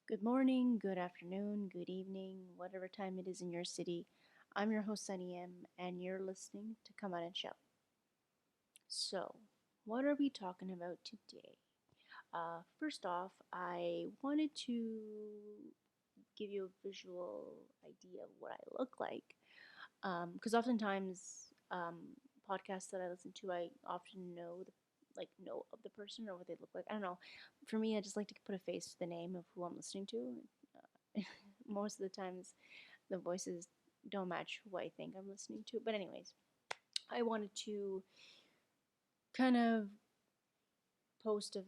Good morning, good afternoon, good evening, whatever time it is in your city. I'm your host, Sunny M, and you're listening to Come Out and Shout. So, what are we talking about today? First off, I wanted to give you a visual idea of what I look like. Because oftentimes, podcasts that I listen to, I often know of the person or what they look like. I don't know. For me, I just like to put a face to the name of who I'm listening to. Most of the times, the voices don't match who I think I'm listening to. But anyways, I wanted to kind of post a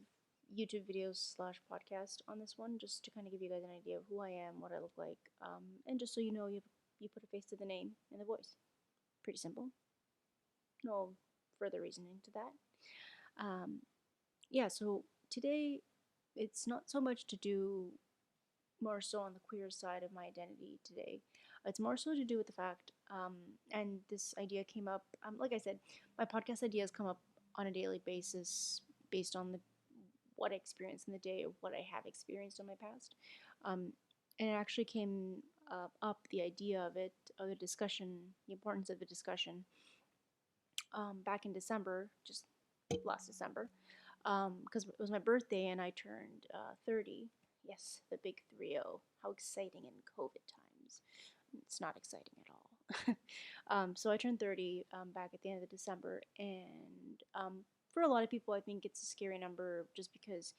YouTube videos slash podcast on this one, just to kind of give you guys an idea of who I am, what I look like, and just so you know, you put a face to the name and the voice. Pretty simple. No further reasoning to that. Um, yeah. So today, it's not so much to do more so on the queer side of my identity today. It's more so to do with the fact, and this idea came up. Like I said, my podcast ideas come up on a daily basis based on the what I experienced in the day or what I have experienced in my past. Um, and it actually came up the idea of it, of the discussion, the importance of the discussion, back in December, just last December, because it was my birthday and I turned 30. Yes, the big 3-0. How exciting in COVID times. It's not exciting at all. So I turned 30 back at the end of December, and for a lot of people, I think it's a scary number just because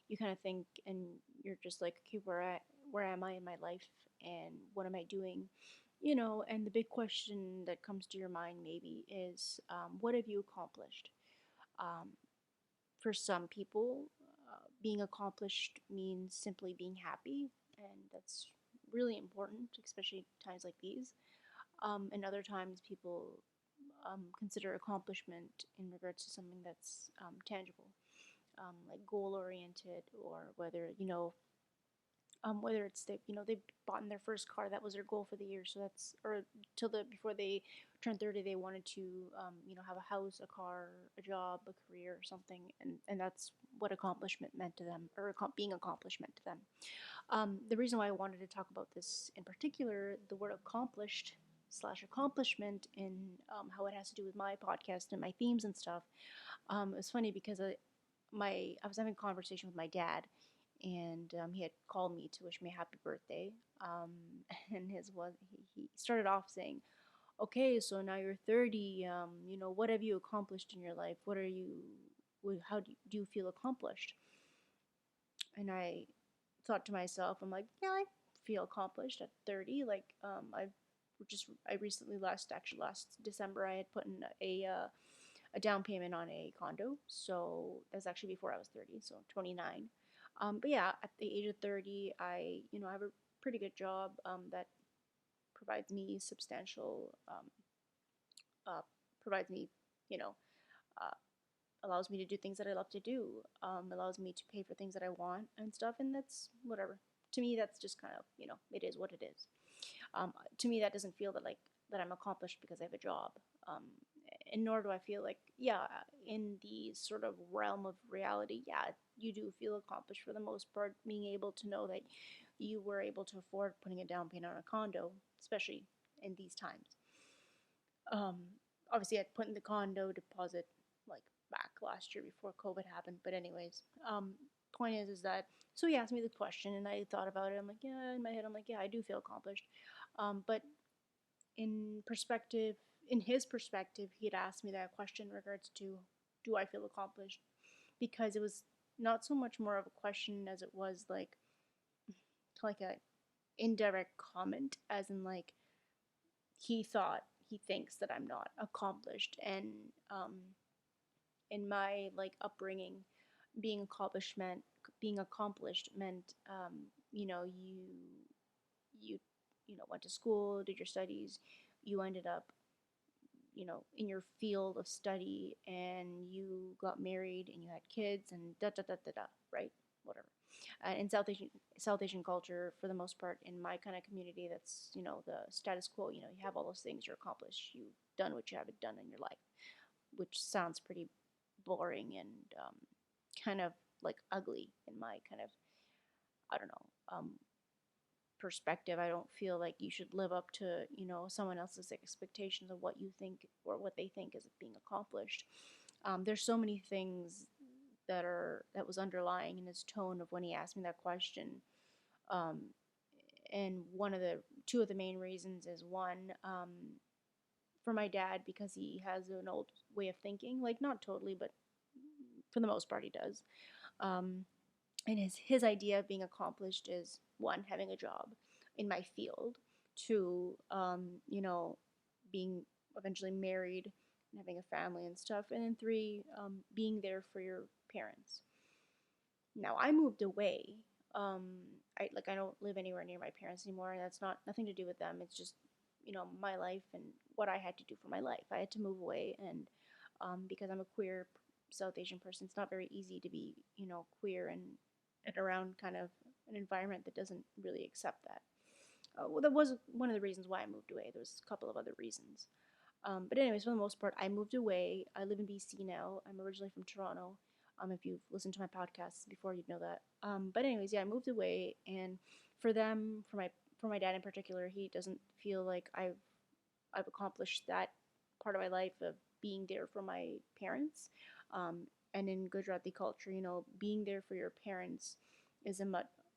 you kind of think and you're just like, okay, where am I in my life, and what am I doing? And the big question that comes to your mind maybe is, what have you accomplished? Um, for some people, being accomplished means simply being happy, and that's really important, especially times like these. And other times, people consider accomplishment in regards to something that's tangible, like goal oriented, or whether it's they bought in their first car, that was their goal for the year. So that's, or till the before they turned 30, they wanted to have a house, a car, a job, a career, or something, and that's what accomplishment meant to them, or being accomplished meant to them. The reason why I wanted to talk about this in particular, the word accomplished slash accomplishment, and how it has to do with my podcast and my themes and stuff. It's funny because I was having a conversation with my dad, and he had called me to wish me a happy birthday. Um, and he started off saying, "Okay, so now you're 30. What have you accomplished in your life? How do you feel accomplished?" And I thought to myself, I'm like, yeah, I feel accomplished at 30. Like, I recently, last December, I had put in a down payment on a condo. So that's actually before I was 30, so 29. But yeah, at the age of 30, I have a pretty good job that provides me uh, provides me, you know, uh, allows me to do things that I love to do, allows me to pay for things that I want and stuff, and that's whatever. To me, that's just kind of, it is what it is. To me, that doesn't feel that I'm accomplished because I have a job. Um, and nor do I feel like, yeah, in the sort of realm of reality, yeah, you do feel accomplished for the most part, being able to know that you were able to afford putting a down payment on a condo, especially in these times. Um, Obviously, I'd put in the condo deposit like back last year before COVID happened. But anyways, point is that, so he asked me the question and I thought about it. I'm like, yeah, in my head, I'm like, yeah, I do feel accomplished. But in perspective, in his perspective, he had asked me that question in regards to, do I feel accomplished? Because it was not so much more of a question as it was like a indirect comment, as in like he thinks that I'm not accomplished, and um, in my like upbringing, being being accomplished meant, you know you you went to school, did your studies, you ended up in your field of study, and you got married and you had kids and da da da da da, right? Whatever. In South Asian culture, for the most part, in my kind of community, that's the status quo. You have all those things, you're accomplished, you've done what you haven't done in your life, which sounds pretty boring and kind of like ugly in my kind of, I don't know, um, perspective. I don't feel like you should live up to, someone else's expectations of what you think or what they think is being accomplished. There's so many things that was underlying in his tone of when he asked me that question. Um, and one of the two of the main reasons is one, for my dad, because he has an old way of thinking, like not totally, but for the most part he does. Um, and his idea of being accomplished is one, having a job in my field, two, being eventually married and having a family and stuff, and then three, being there for your parents. Now I moved away. Um, I don't live anywhere near my parents anymore, and that's not nothing to do with them. It's just my life and what I had to do for my life. I had to move away, and because I'm a queer South Asian person, it's not very easy to be queer and around kind of an environment that doesn't really accept that. Well, that was one of the reasons why I moved away. There was a couple of other reasons. But anyways, for the most part, I moved away. I live in BC now. I'm originally from Toronto. If you've listened to my podcasts before, you'd know that. But anyways, yeah, I moved away, and for them, for my dad in particular, he doesn't feel like I've accomplished that part of my life of being there for my parents. And in Gujarati culture, being there for your parents is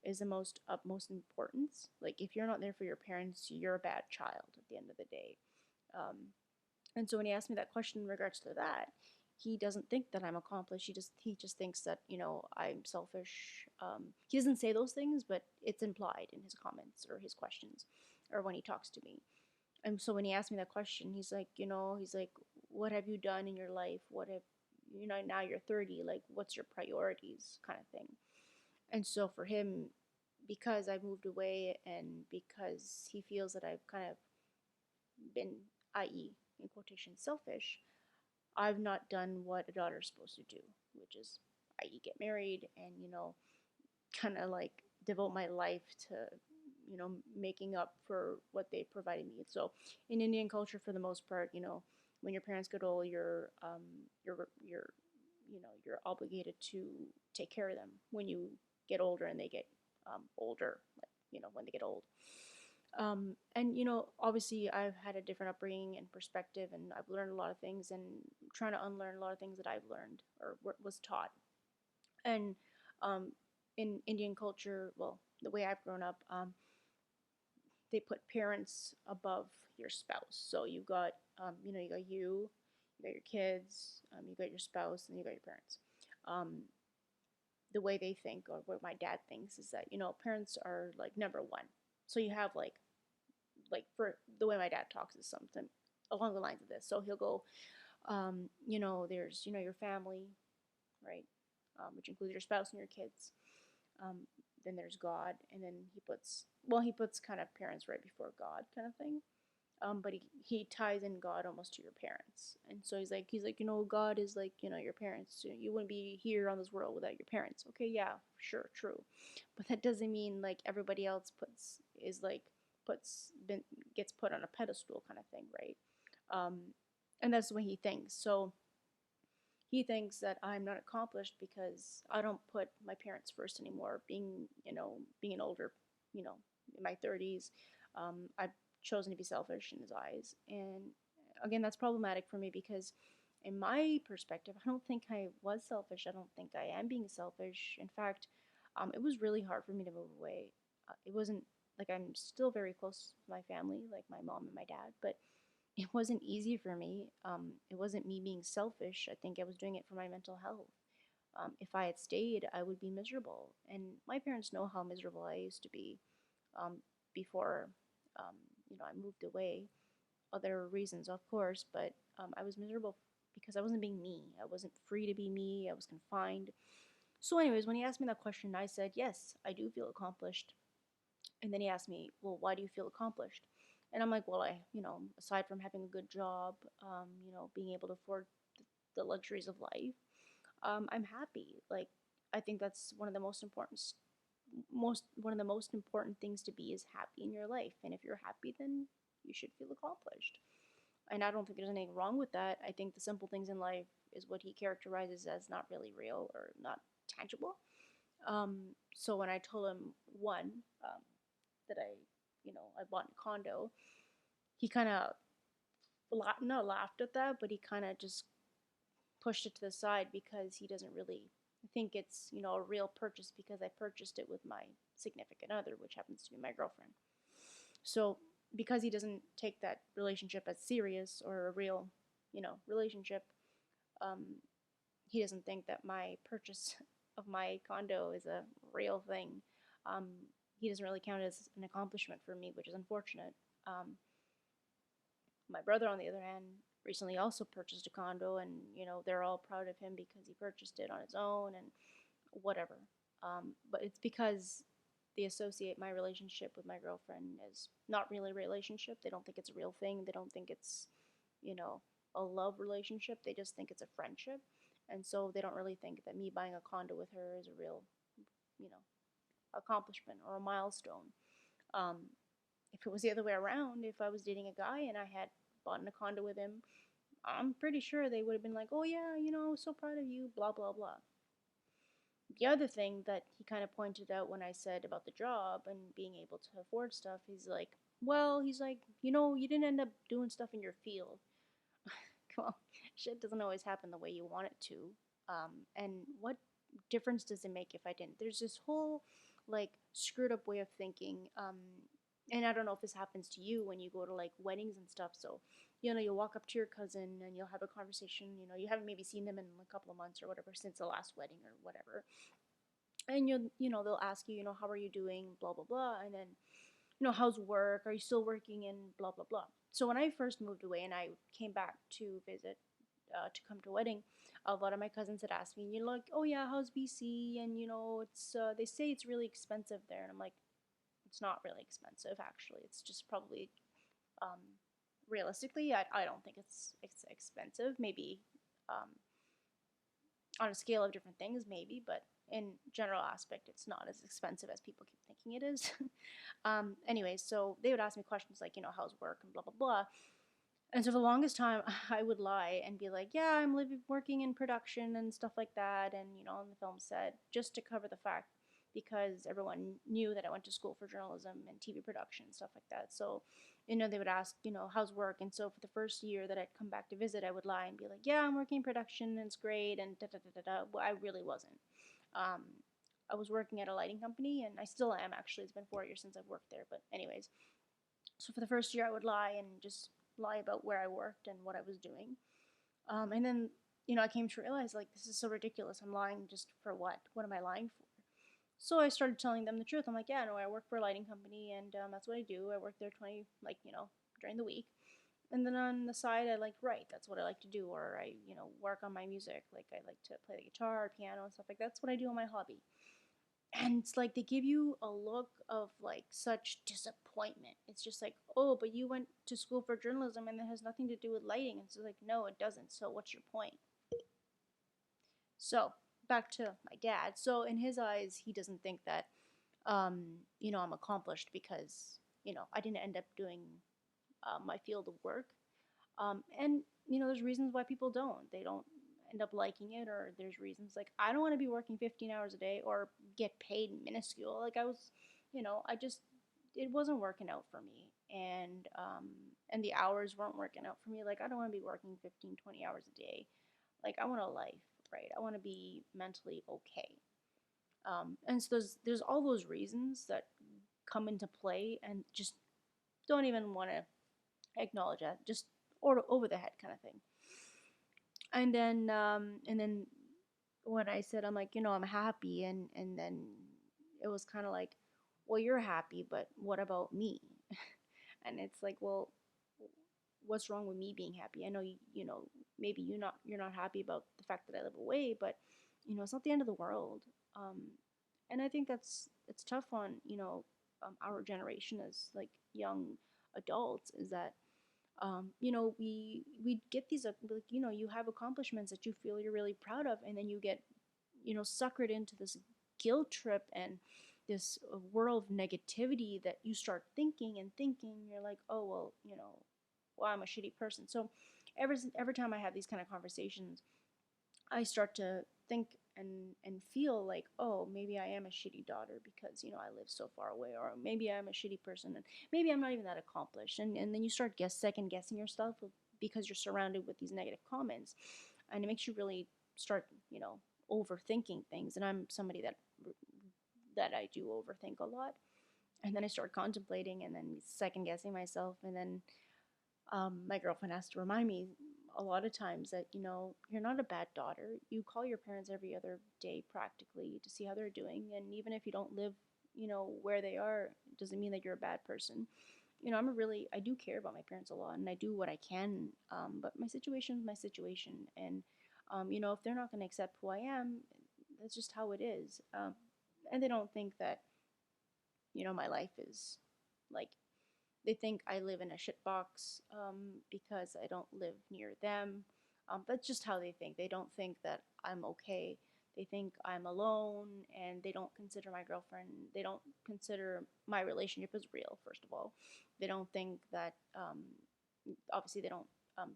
is the most utmost importance. Like if you're not there for your parents, you're a bad child at the end of the day. Um, and so when he asked me that question in regards to that, he doesn't think that I'm accomplished. He just thinks that I'm selfish. He doesn't say those things, but it's implied in his comments or his questions, or when he talks to me. And so when he asked me that question, he's like, what have you done in your life? What have now you're 30, like what's your priorities kind of thing. And so for him, because I've moved away and because he feels that I've kind of been, i.e., in quotation, selfish, I've not done what a daughter's supposed to do, which is, i.e., get married and, kind of like devote my life to, making up for what they provided me. So in Indian culture, for the most part, when your parents get old, you're obligated to take care of them when you get older and they get older, like, when they get old. And obviously I've had a different upbringing and perspective, and I've learned a lot of things, and trying to unlearn a lot of things that I've learned or was taught. And um, in Indian culture, well, the way I've grown up, they put parents above your spouse. So you got your kids, you got your spouse, and you got your parents. Um, the way they think, or what my dad thinks, is that parents are like number one. So you have for the way my dad talks is something along the lines of this. So he'll go, there's your family, right, which includes your spouse and your kids. Um, then there's God, and then he puts kind of parents right before God, kind of thing. But he ties in God almost to your parents, and so he's like God is like your parents. You wouldn't be here on this world without your parents. Okay, yeah, sure, true, but that doesn't mean like everybody else puts been gets put on a pedestal kind of thing, right? Um, and that's the way he thinks. So he thinks that I'm not accomplished because I don't put my parents first anymore. Being an older, in my 30s, I've chosen to be selfish in his eyes. And again, that's problematic for me because, in my perspective, I don't think I was selfish. I don't think I am being selfish. In fact, it was really hard for me to move away. It wasn't like I'm still very close to my family, like my mom and my dad, but it wasn't easy for me. It wasn't me being selfish. I think I was doing it for my mental health. If I had stayed, I would be miserable. And my parents know how miserable I used to be um, before, um, I moved away. Other reasons, of course, but I was miserable because I wasn't being me. I wasn't free to be me. I was confined. So, anyways, when he asked me that question, I said, yes, I do feel accomplished. And then he asked me, well, why do you feel accomplished? And I'm like, well, aside from having a good job, being able to afford the luxuries of life, I'm happy. Like, I think that's one of the most important things to be is happy in your life. And if you're happy, then you should feel accomplished. And I don't think there's anything wrong with that. I think the simple things in life is what he characterizes as not really real or not tangible. So when I told him one, um, that I bought a condo, he kind of not laughed at that, but he kind of just pushed it to the side because he doesn't really think it's a real purchase because I purchased it with my significant other, which happens to be my girlfriend. So because he doesn't take that relationship as serious or a real relationship, um, he doesn't think that my purchase of my condo is a real thing. Um, he doesn't really count it as an accomplishment for me, which is unfortunate. Um, my brother, on the other hand, recently also purchased a condo, and they're all proud of him because he purchased it on his own and whatever. But it's because they associate my relationship with my girlfriend as not really a relationship. They don't think it's a real thing. They don't think it's you know a love relationship. They just think it's a friendship, and so they don't really think that me buying a condo with her is a real you know accomplishment or a milestone. Um, if it was the other way around, if I was dating a guy and I had bought a condo with him, I'm pretty sure they would have been like, "Oh yeah, so proud of you," blah blah blah. The other thing that he kind of pointed out when I said about the job and being able to afford stuff, he's like, you didn't end up doing stuff in your field. Well, shit doesn't always happen the way you want it to. And what difference does it make if I didn't? There's this whole like screwed up way of thinking. And I don't know if this happens to you when you go to like weddings and stuff. So, you'll walk up to your cousin and you'll have a conversation. You haven't maybe seen them in a couple of months or whatever since the last wedding or whatever. And they'll ask you, how are you doing, blah blah blah, and then how's work? Are you still working? And blah blah blah. So when I first moved away and I came back to visit, to come to a wedding, a lot of my cousins had asked me, and you're like, oh yeah, how's BC? And it's they say it's really expensive there, and I'm like, it's not really expensive actually. It's just probably um, realistically, I don't think it's expensive. Maybe um, on a scale of different things, maybe, but in general aspect, it's not as expensive as people keep thinking it is. Anyways, so they would ask me questions like, how's work and blah blah blah. And so for the longest time, I would lie and be like, yeah, I'm working in production and stuff like that, and on the film set, just to cover the fact because everyone knew that I went to school for journalism and TV production and stuff like that. So, they would ask, how's work? And so for the first year that I'd come back to visit, I would lie and be like, yeah, I'm working in production and it's great and da da da da da. Well, I really wasn't. Um, I was working at a lighting company, and I still am actually. It's been 4 years since I've worked there, but anyways. So for the first year, I would lie and just lie about where I worked and what I was doing. And then, I came to realize like this is so ridiculous. I'm lying just for what? What am I lying for? So I started telling them the truth. I'm like, yeah, no, I work for a lighting company, and that's what I do. I work there 20, like during the week, and then on the side, I like write. That's what I like to do, or I work on my music. Like I like to play the guitar, piano, and stuff like that. That's what I do on my hobby. And it's like they give you a look of like such disappointment. It's just like, oh, but you went to school for journalism and it has nothing to do with lighting. And it's like, no, it doesn't. So what's your point? So back to my dad. So in his eyes, he doesn't think that I'm accomplished because I didn't end up doing my field of work. And there's reasons why people don't. They don't end up liking it, or there's reasons like I don't want to be working 15 hours a day or get paid minuscule. Like I was, I just it wasn't working out for me, and the hours weren't working out for me. Like I don't want to be working 15, 20 hours a day. Like I want a life, right? I want to be mentally okay. And so there's all those reasons that come into play, and just don't even want to acknowledge that. Just or over the head kind of thing. And then when I said I'm like, I'm happy, and then it was kind of like, well, you're happy, but what about me? And it's like, well, what's wrong with me being happy? I know maybe you're not happy about the fact that I live away, but it's not the end of the world. Um, and I think it's tough on our generation as like young adults, is that we get these like you have accomplishments that you feel you're really proud of, and then you get suckered into this guilt trip and this world of negativity that you start thinking and thinking. You're like, oh well, well, I'm a shitty person. So every time I have these kind of conversations, I start to think and feel like, oh, maybe I am a shitty daughter because I live so far away, or maybe I'm a shitty person, and maybe I'm not even that accomplished, and then you start second guessing yourself because you're surrounded with these negative comments, and it makes you really start overthinking things. And I'm somebody that I do overthink a lot, and then I start contemplating and then second guessing myself, and then my girlfriend has to remind me a lot of times that you're not a bad daughter. You call your parents every other day practically to see how they're doing, and even if you don't live where they are, it doesn't mean that you're a bad person. I do care about my parents a lot, and I do what I can, but my situation is my situation. And if they're not going to accept who I am, that's just how it is. And they don't think that my life is like, they think I live in a shitbox because I don't live near them. That's just how they think. They don't think that I'm okay. They think I'm alone, and they don't consider my girlfriend. They don't consider my relationship as real, first of all. They don't think that, obviously, they don't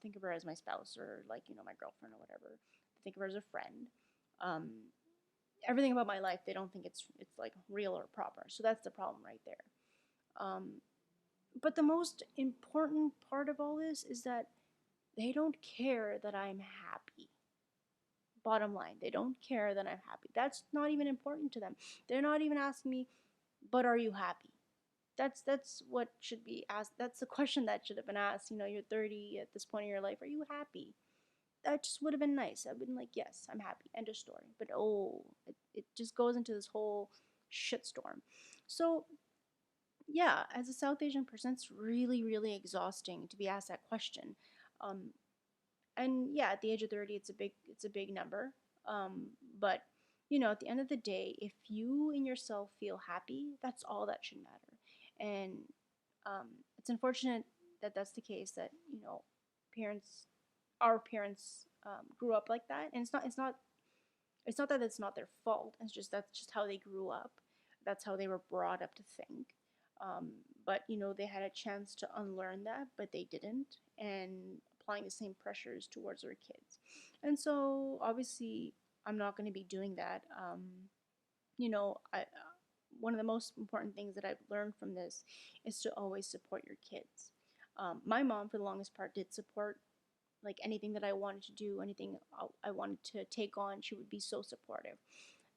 think of her as my spouse, or like, my girlfriend or whatever. They think of her as a friend. Um, Everything about my life, they don't think it's like real or proper. So that's the problem right there. But the most important part of all this is that they don't care that I'm happy. Bottom line, they don't care that I'm happy. That's not even important to them. They're not even asking me, but are you happy? That's what should be asked. That's the question that should have been asked. You're 30 at this point in your life. Are you happy? That just would have been nice. I've been like, yes, I'm happy. End of story. But it just goes into this whole shitstorm. So yeah, as a South Asian person, it's really, really exhausting to be asked that question. Um, and yeah, at the age of 30, it's a big number. Um, but at the end of the day, if you in yourself feel happy, that's all that should matter. And it's unfortunate that that's the case. That parents, our parents, grew up like that, and it's not that it's not their fault. It's just that's just how they grew up. That's how they were brought up to think. Um, but they had a chance to unlearn that, but they didn't, and applying the same pressures towards their kids. And so obviously, I'm not going to be doing that. One of the most important things that I've learned from this is to always support your kids. My mom, for the longest part, did support like anything that I wanted to do, anything I wanted to take on. She would be so supportive.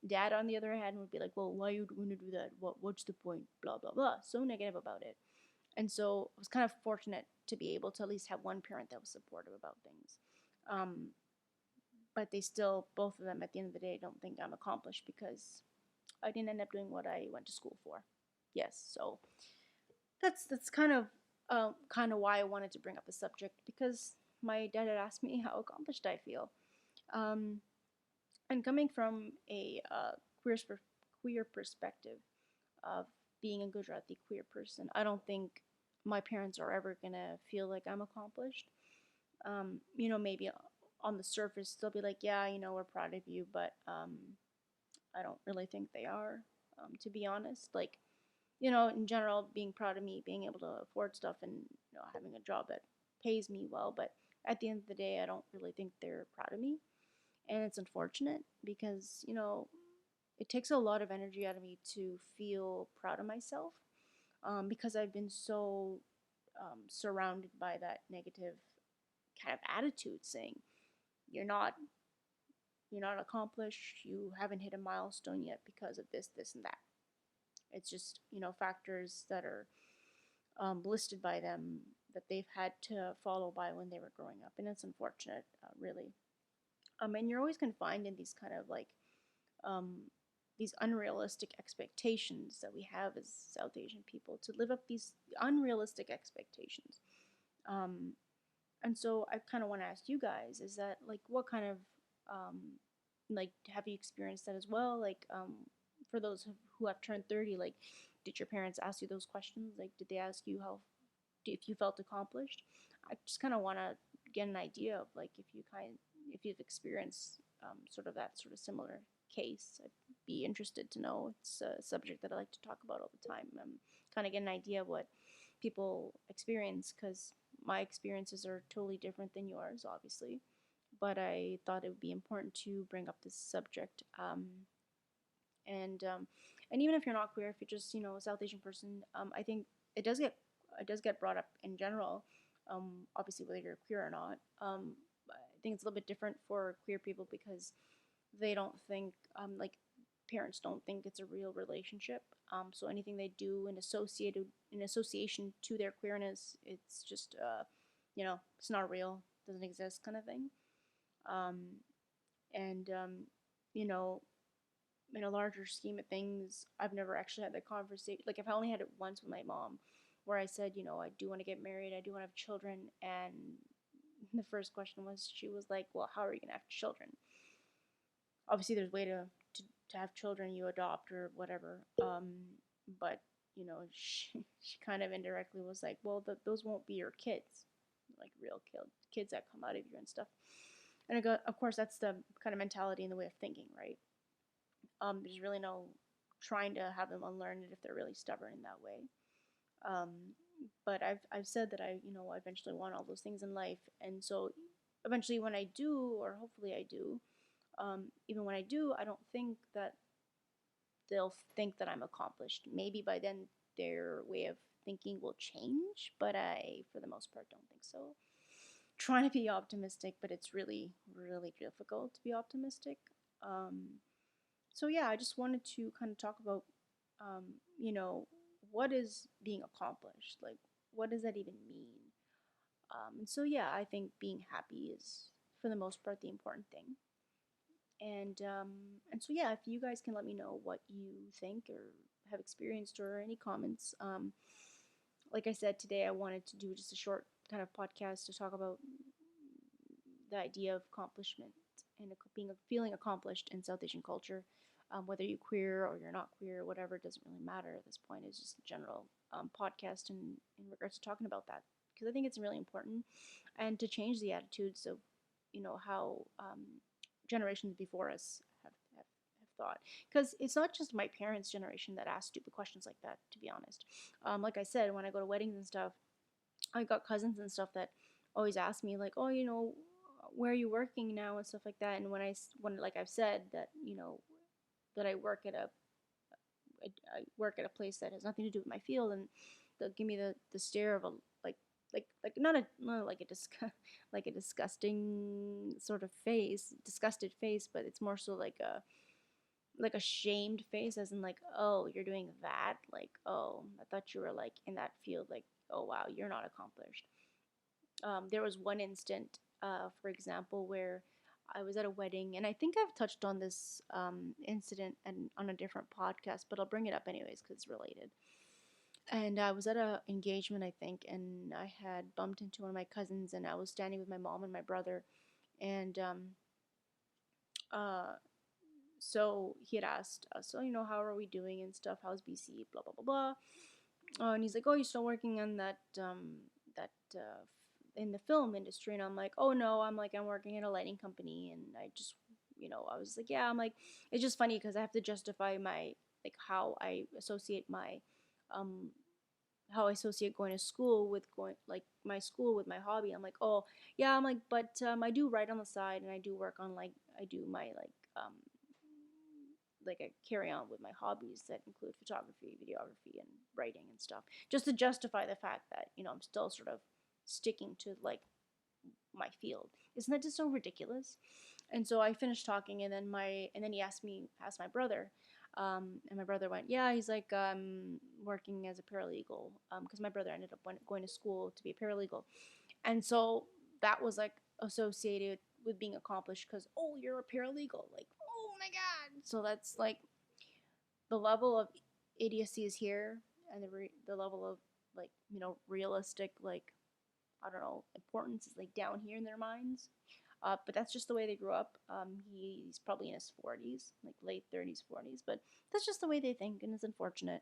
Dad, on the other hand, would be like, "Well, why are you going to do that? What's the point? Blah blah blah." So negative about it. And so I was kind of fortunate to be able to at least have one parent that was supportive about things. Um, but they still, both of them, at the end of the day, don't think I'm accomplished because I didn't end up doing what I went to school for. Yes, so that's kind of why I wanted to bring up the subject, because my dad had asked me how accomplished I feel. Um, and coming from a queer perspective of being a Gujarati queer person, I don't think my parents are ever gonna feel like I'm accomplished. Maybe on the surface they'll be like, yeah, we're proud of you, but I don't really think they are, to be honest. Like, in general, being proud of me, being able to afford stuff, and having a job that pays me well, but at the end of the day, I don't really think they're proud of me, and it's unfortunate because it takes a lot of energy out of me to feel proud of myself, because I've been so surrounded by that negative kind of attitude, saying you're not you're not accomplished, you haven't hit a milestone yet because of this and that. It's just factors that are listed by them that they've had to follow by when they were growing up, and it's unfortunate, really. And you're always confined in these kind of like um, these unrealistic expectations that we have as South Asian people, to live up these unrealistic expectations. Um, and so I kind of want to ask you guys, is that like, what kind of um, like, have you experienced that as well? Like, for those who have turned 30, like, did your parents ask you those questions? Like, did they ask you how, if you felt accomplished? I just kind of want to get an idea of like, if you've experienced sort of that sort of similar case. I'd be interested to know. It's a subject that I like to talk about all the time. Kind of get an idea of what people experience, because my experiences are totally different than yours, obviously. but I thought it would be important to bring up this subject. And and even if you're not queer, if you're just a South Asian person, I think it does get it does get brought up in general. Obviously, whether you're queer or not. I think it's a little bit different for queer people because they don't think like parents don't think it's a real relationship. So anything they do in association to their queerness, it's just it's not real, doesn't exist, kind of thing. Um, and you know, in a larger scheme of things, I've never actually had that conversation. Like, I've only had it once with my mom, where I said, I do want to get married, I do want to have children, and the first question was, she was like, "Well, how are you gonna have children?" Obviously, there's a way to have children, you adopt or whatever. But she kind of indirectly was like, "Well, those won't be your kids, like real kids that come out of you and stuff." And I go, of course, that's the kind of mentality and the way of thinking, right? There's really no trying to have them unlearn it if they're really stubborn in that way. Um, but I've said that I eventually want all those things in life, and so eventually when I do, or hopefully I do, even when I do, I don't think that they'll think that I'm accomplished. Maybe by then their way of thinking will change, but I, for the most part, don't think so. Trying to be optimistic, but it's really, really difficult to be optimistic. Um, so yeah, I just wanted to kind of talk about, um, you know, what is being accomplished? Like, what does that even mean? And so yeah, I think being happy is, for the most part, the important thing. And so yeah, if you guys can let me know what you think or have experienced or any comments. Like I said today, I wanted to do just a short kind of podcast to talk about the idea of accomplishment and being feeling accomplished in South Asian culture. Whether you're queer or you're not queer, whatever, it doesn't really matter at this point. It's just a general podcast in regards to talking about that, because I think it's really important, and to change the attitudes of how generations before us have thought. Because it's not just my parents' generation that ask stupid questions like that, to be honest. Like I said, when I go to weddings and stuff, I got cousins and stuff that always ask me like, "Oh, where are you working now?" and stuff like that. And when like I've said that that I work at a place that has nothing to do with my field, and they'll give me the stare of a like not like a like a disgusting sort of face, disgusted face, but it's more so like a shamed face, as in like, "Oh, you're doing that? Like, oh, I thought you were like in that field. Like, oh wow, you're not accomplished." There was one instant, for example, where I was at a wedding, and I think I've touched on this incident and on a different podcast, but I'll bring it up anyways because it's related. And I was at a engagement, I think, and I had bumped into one of my cousins, and I was standing with my mom and my brother, and uh, so he had asked us, "So how are we doing and stuff? How's BC? Blah blah blah blah." And he's like, "Oh, you're still working on that in the film industry?" And I'm like, "Oh no, I'm working at a lighting company." And I just, I was like, "Yeah." I'm like, it's just funny because I have to justify my like um how I associate going to school with going like my school with my hobby. I'm like, "Oh yeah." I'm like, "But I do write on the side, and I do work on I do my like I carry on with my hobbies that include photography, videography, and writing and stuff, just to justify the fact that I'm still sort of sticking to like my field. Isn't that just so ridiculous? And so I finished talking, and then he asked my brother, and my brother went, "Yeah." He's like, working as a paralegal, because my brother ended up going to school to be a paralegal, and so that was like associated with being accomplished because, oh, you're a paralegal, like, oh my god. So that's like the level of idiocy is here, and the level of like realistic, like, I don't know, importance is like down here in their minds. But that's just the way they grew up. He's probably in his 40s, like late 30s, 40s, but that's just the way they think, and it's unfortunate.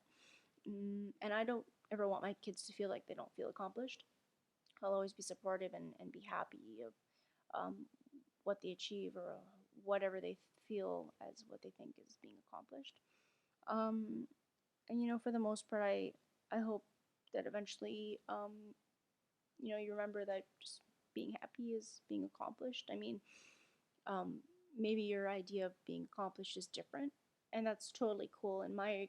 And I don't ever want my kids to feel like they don't feel accomplished. I'll always be supportive and be happy of um, what they achieve, or whatever they feel as what they think is being accomplished. Um, and for the most part, I hope that eventually, you remember that just being happy is being accomplished. I mean, um, maybe your idea of being accomplished is different, and that's totally cool. In my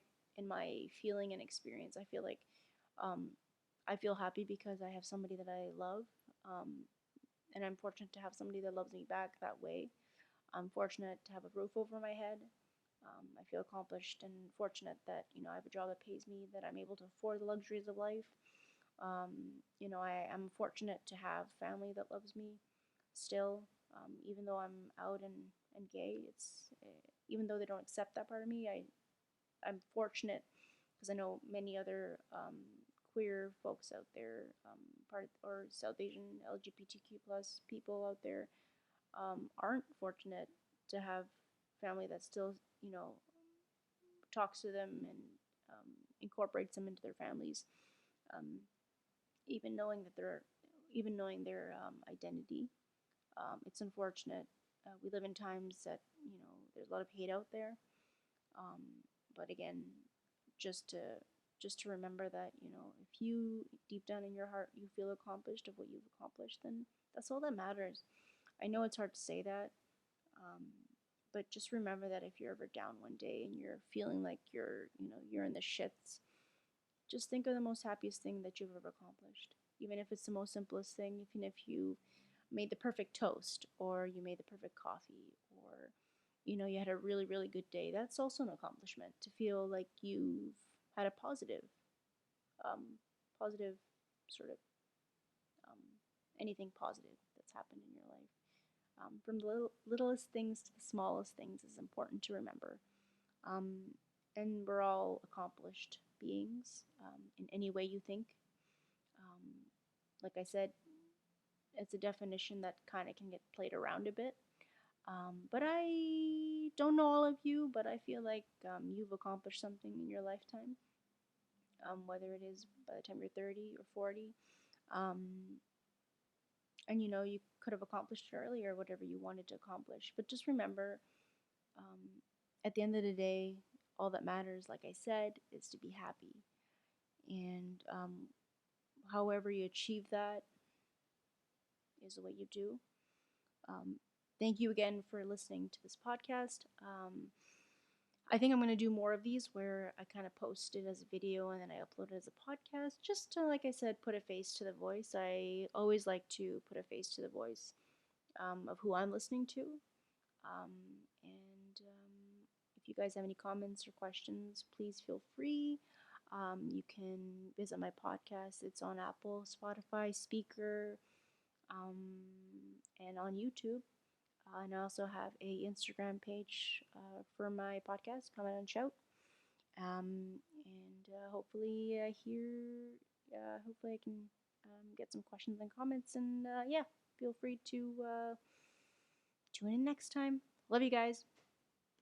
feeling and experience, I feel like um, I feel happy because I have somebody that I love, um, and I'm fortunate to have somebody that loves me back that way. I'm fortunate to have a roof over my head. I feel accomplished and fortunate that I have a job that pays me, that I'm able to afford the luxuries of life. I am fortunate to have family that loves me still, even though I'm out and gay. It's even though they don't accept that part of me, I'm fortunate because I know many other queer folks out there, part or South Asian LGBTQ plus people out there aren't fortunate to have family that still talks to them and um, incorporates them into their families, um, even knowing that they're even knowing their identity. It's unfortunate. We live in times that there's a lot of hate out there. Um, but again, just to just to remember that if you deep down in your heart you feel accomplished of what you've accomplished, then that's all that matters. I know it's hard to say that, um, but just remember that if you're ever down one day and you're feeling like you're in the shits, just think of the most happiest thing that you've ever accomplished. Even if it's the most simplest thing, even if you made the perfect toast or you made the perfect coffee or you had a really really good day, that's also an accomplishment to feel like you've had a um, positive sort of um, anything positive that's happened in your life. From the littlest things to the smallest things is important to remember. Um, and we're all accomplished beings in any way you think. Um, like I said, it's a definition that kind of can get played around a bit. But I don't know all of you, but I feel like you've accomplished something in your lifetime, whether it is by the time you're 30 or 40. Um, and you could have accomplished it earlier, whatever you wanted to accomplish. But just remember, um, at the end of the day, all that matters, like I said, is to be happy. And however you achieve that is the way you do. Um, Thank you again for listening to this podcast. I think I'm going to do more of these where I kind of post it as a video and then I upload it as a podcast, just to, like I said, put a face to the voice. I always like to put a face to the voice of who I'm listening to. And if you guys have any comments or questions, please feel free. You can visit my podcast. It's on Apple, Spotify, Speaker, um, and on YouTube. And I also have a Instagram page for my podcast, Come Out and Shout. And hopefully I can get some questions and comments. And yeah, feel free to tune in next time. Love you guys.